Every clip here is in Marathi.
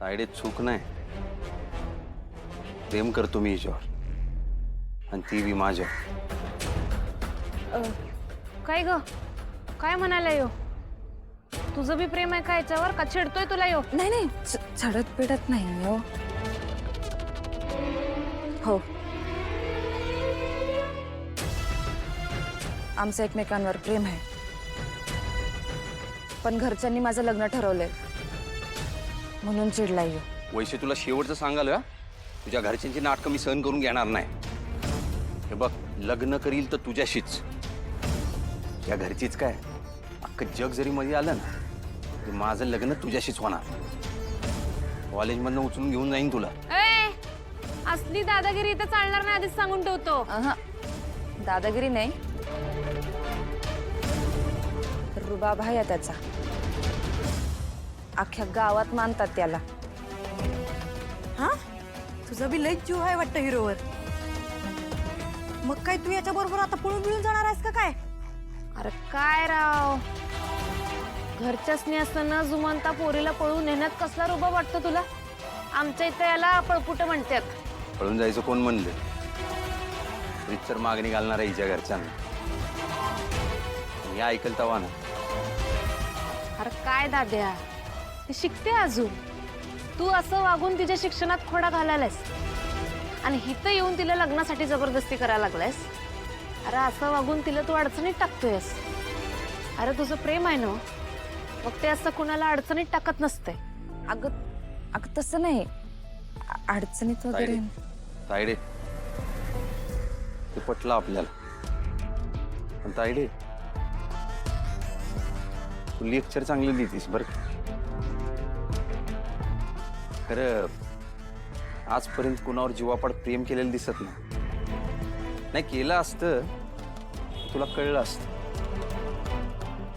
तायडे चूक नाही. प्रेम करतो मी हिच्यावर आणि ती बी माझ्या. काय ग काय म्हणाला यो? तुझं बी प्रेम आहे का याच्यावर? का चिडतोय तुला यो? नाही नाही चढत पिडत नाही हो. हो आमचं एकमेकांवर प्रेम आहे, पण घरच्यांनी माझं लग्न ठरवलंय म्हणून चिडलाय यो. वैसे तुला शेवटचं सांगाल, तुझ्या घरच्यांची नाटकं मी सहन करून घेणार नाही. हे बघ, लग्न करील तर तुझ्याशीच. या घरचीच काय, अख्खं जग जरी मध्ये आलं ना तर माझं लग्न तुझ्याशीच होणार. कॉलेजमधनं उचलून घेऊन जाईन तुला. असली दादागिरी इथे चालणार नाही, आधीच सांगून ठेवतो. दादागिरी नाही, रुबाब आहे त्याचा. अख्ख्या गावात मानतात त्याला. हा तुझा बी लई जीव आहे वाटतं हिरोवर. मग काय तू याच्या बरोबर आता पळून मिळून जाणार आहेस का काय? अरे काय राव, घरच्यासनी असताना जुमंता पोरीला पळून नेण्यात कसला रुबाब वाटतो तुला? आमच्या इथे याला पळपुट म्हणतात. पळून जायचं कोण म्हणलं? रितसर मागणी घालणार आहे हिच्या घरच्यांना. मी ऐकल तवा ना. अरे काय दाद्या, ती शिकते अजून. तू असं वागून तिच्या शिक्षणात खोडा घालायलास आणि हिथं येऊन तिला लग्नासाठी जबरदस्ती करायला लागलायस. अरे असं वागून तिला तू अडचणीत टाकतोयस. अरे तुझं प्रेम आहे ना, मग ते असं कुणाला अडचणीत टाकत नसते. अगं अगं तसं नाही, अडचणीत वगैरे. तायडे ते पटलं आपल्याला. पण तायडे तू लेक्चर चांगली लिहितीस बरं. खरं आजपर्यंत कुणावर जीवापाड प्रेम केलेलं दिसत नाही. केलं असतं तुला कळलं असतं.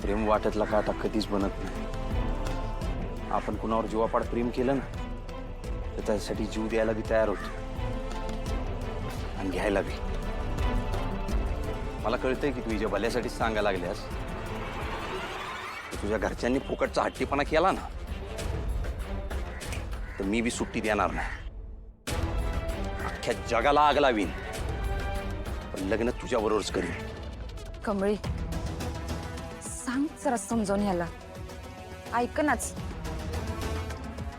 प्रेम वाटतला काटा कधीच बनत नाही. आपण कुणावर जीवापाड प्रेम केलं ना तर त्यासाठी जीव द्यायला बी तयार होतो आणि घ्यायला बी. मला कळतंय की तू हिच्या भल्यासाठीच सांगायला लागल्यास. तुझ्या घरच्यांनी फुकटचा हट्टीपणा केला ना तर मी बी सुट्टी देणार नाही. अख्ख्या जगाला आग लावीन, पण लग्न तुझ्या बरोबरच करीन. कमळी सांग जरा समजावून ह्याला. ऐकनाच,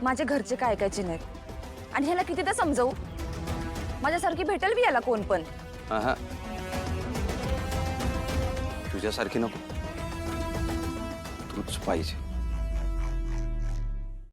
माझे घरचे काय ऐकायचे नाहीत. आणि ह्याला कितीदा समजावू? माझ्यासारखी भेटेल बी याला कोण पण. हा तुझ्यासारखी नको, तूच पाहिजे.